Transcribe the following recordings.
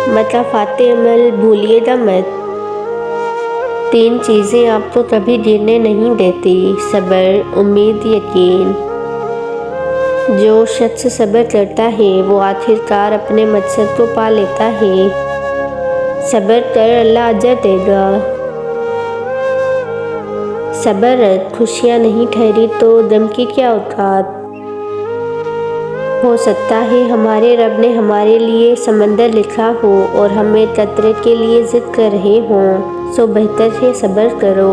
متافات عمل بھولیے گا مت۔ 3 چیزیں آپ کو کبھی گرنے نہیں دیتی: صبر، امید، یقین۔ جو شخص صبر کرتا ہے وہ آخرکار اپنے مقصد کو پا لیتا ہے۔ صبر کر، اللہ اجر دے گا۔ صبر رکھ، خوشیاں نہیں ٹھہری تو غم کی کیا اوقات۔ ہو سکتا ہے ہمارے رب نے ہمارے لیے سمندر لکھا ہو اور ہم ایک قطرے کے لیے ضد کر رہے ہوں، سو بہتر ہے صبر کرو۔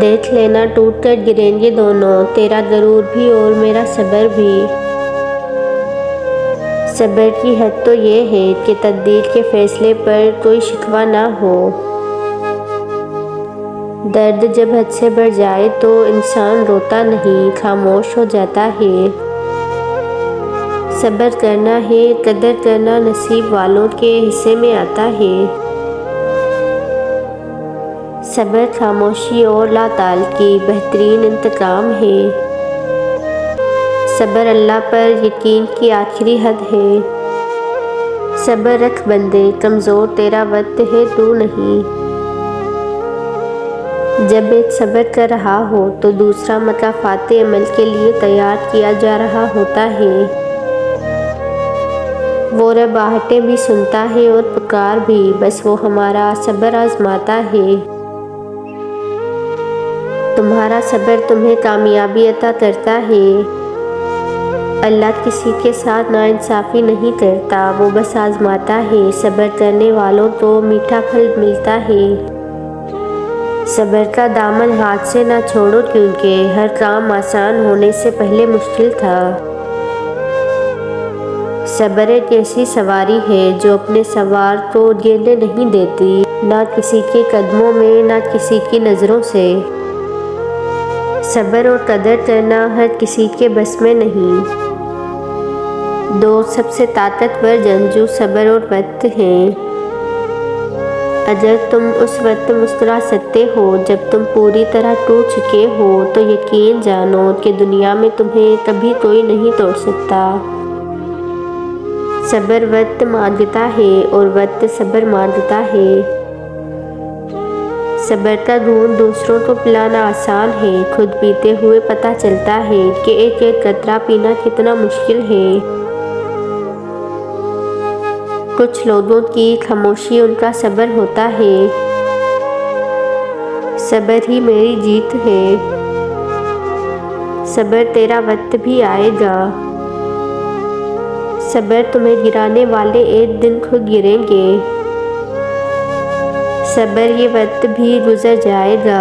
دیکھ لینا ٹوٹ کر گریں گے دونوں، تیرا غرور بھی اور میرا صبر بھی۔ صبر کی حد تو یہ ہے کہ تقدیر کے فیصلے پر کوئی شکوہ نہ ہو۔ درد جب حد سے بڑھ جائے تو انسان روتا نہیں، خاموش ہو جاتا ہے۔ صبر کرنا ہے، قدر کرنا نصیب والوں کے حصے میں آتا ہے۔ صبر خاموشی اور لا تعلقی بہترین انتقام ہے۔ صبر اللہ پر یقین کی آخری حد ہے۔ صبر رکھ بندے، کمزور تیرا وقت ہے تو نہیں۔ جب ایک صبر کر رہا ہو تو دوسرا مکافات عمل کے لیے تیار کیا جا رہا ہوتا ہے۔ وہ رب آہٹیں بھی سنتا ہے اور پکار بھی، بس وہ ہمارا صبر آزماتا ہے۔ تمہارا صبر تمہیں کامیابی عطا کرتا ہے۔ اللہ کسی کے ساتھ ناانصافی نہیں کرتا، وہ بس آزماتا ہے۔ صبر کرنے والوں کو میٹھا پھل ملتا ہے۔ صبر کا دامن ہاتھ سے نہ چھوڑو کیونکہ ہر کام آسان ہونے سے پہلے مشکل تھا۔ صبر ایک ایسی سواری ہے جو اپنے سوار کو گرنے نہیں دیتی، نہ کسی کے قدموں میں نہ کسی کی نظروں سے۔ صبر اور قدر کرنا ہر کسی کے بس میں نہیں۔ 2 سب سے طاقتور جنگجو صبر اور وقت ہیں۔ اگر تم اس وقت مسکرا سکتے ہو جب تم پوری طرح ٹوٹ چکے ہو تو یقین جانو کہ دنیا میں تمہیں کبھی کوئی نہیں توڑ سکتا۔ صبر وقت مانگتا ہے اور وقت صبر مانگتا ہے۔ صبر کا دودھ دوسروں کو پلانا آسان ہے، خود پیتے ہوئے پتہ چلتا ہے کہ ایک ایک قطرہ پینا کتنا مشکل ہے۔ کچھ لوگوں کی خاموشی ان کا صبر ہوتا ہے۔ صبر ہی میری جیت ہے۔ صبر تیرا وقت بھی آئے گا۔ صبر تمہیں گرانے والے ایک دن خود گریں گے۔ صبر یہ وقت بھی گزر جائے گا۔